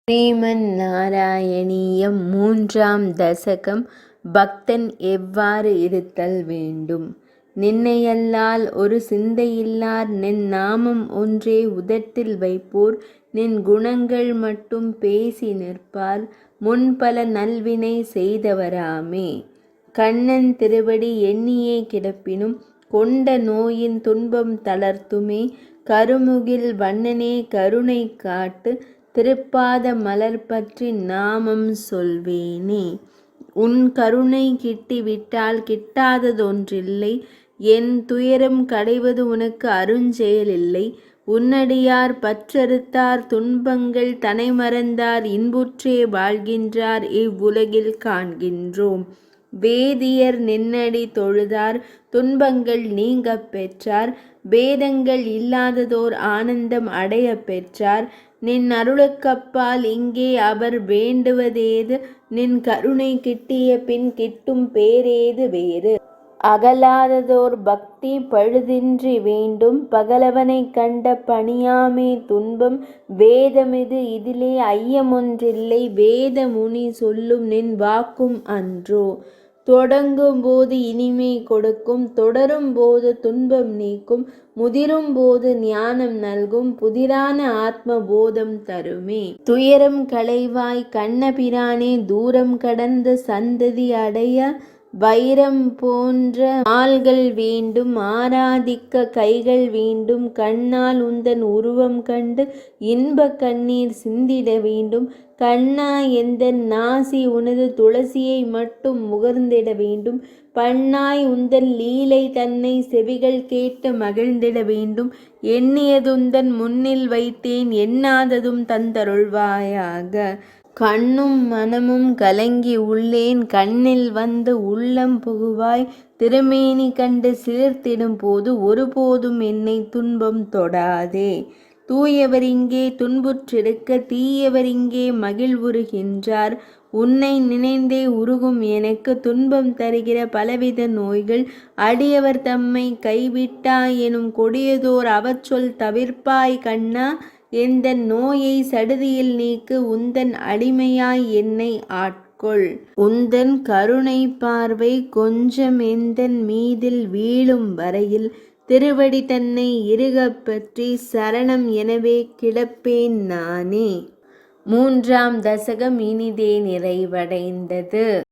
ஸ்ரீமன் நாராயணீயம் மூன்றாம் தசகம். பக்தன் எவ்வாறு இருத்தல் வேண்டும்? நின்னையல்லால் ஒரு சிந்தையில்லார் நின் நாமம் ஒன்றே உதட்டில் வைப்போர் நின் குணங்கள் மட்டும் பேசி நிற்பார் முன்பல நல்வினை செய்தவராமே. கண்ணன் திருவடி எண்ணியே கிடப்பினும் கொண்ட நோயின் துன்பம் தளர்த்துமே. கருமுகில் வண்ணனே கருணை காட்டு திருப்பாத மலர் பற்றி நாமம் சொல்வேனே. உன் கருணை கிட்டிவிட்டால் கிட்டாததொன்றில்லை. என் துயரம் களைவது உனக்கு அருஞ்செயலில்லை. உன்னடியார் பற்றறுத்தார் துன்பங்கள் தனை மறந்தார் இன்புற்றே வாழ்கின்றார் இவ்வுலகில் காண்கின்றோம். வேதியர் நின்னடி தொழுதார் துன்பங்கள் நீங்கப் பெற்றார். பேதங்கள் இல்லாததோர் ஆனந்தம் அடைய பெற்றார். நின் அருளுக்கப்பால் இங்கே அவர் வேண்டுவதேது? நின் கருணை கிட்டிய பின் கிட்டும் பேரேது வேறு? அகலாததோர் பக்தி பழுதின்றி வேண்டும். பகலவனைக் கண்ட பணியாமே துன்பம். வேதமிது இதிலே ஐயமொன்றில்லை. வேத முனி சொல்லும் நின் வாக்கும் அன்றோ? தொடங்கும் போது இனிமை கொடுக்கும். தொடரும் போது துன்பம் நீக்கும். முதிரும் போது ஞானம் நல்கும். புதிரான ஆத்ம போதம் தருமே. துயரம் களைவாய் கண்ணபிரானே தூரம் கடந்த சந்ததி அடைய வைரம் போன்ற ஆள்கள் வேண்டும். ஆராதிக்க கைகள் வேண்டும். கண்ணால் உந்தன் உருவம் கண்டு இன்ப கண்ணீர் சிந்திட வேண்டும். கண்ணா எந்தன் நாசி உனது துளசியை மட்டும் முகர்ந்திட வேண்டும். பண்ணாய் உந்தன் லீலை தன்னை செவிகள் கேட்டு மகிழ்ந்திட வேண்டும். எண்ணியதுந்தன் முன்னில் வைத்தேன் எண்ணாததும் தந்தருள்வாயாக. கண்ணும் மனமும் கலங்கி உள்ளேன் கண்ணில் வந்து உள்ளம் புகுவாய். திருமேனி கண்டு சிலிர்த்திடும் போது ஒருபோதும் என்னை துன்பம் தொடாதே. தூயவர் இங்கே துன்புற்றிருக்க தீயவர் இங்கே மகிழ்வுறுகின்றார். உன்னை நினைந்தே உருகும் எனக்கு துன்பம் தருகிற பலவித நோய்கள். அடியவர் தம்மை கைவிட்டாய் எனும் கொடியதோர் அவச்சொல் தவிர்ப்பாய் கண்ணா. எந்தன் நோயை சடுதியில் நீக்கு. உந்தன் அடிமையாய் என்னை ஆட்கொள். உந்தன் கருணை பார்வை கொஞ்சம் எந்தன் மீதில் வீழும் வரையில் திருவடி தன்னை இறுகப் பற்றி சரணம் எனவே கிடப்பேன் நானே. மூன்றாம் தசகம் இனிதே நிறைவடைந்தது.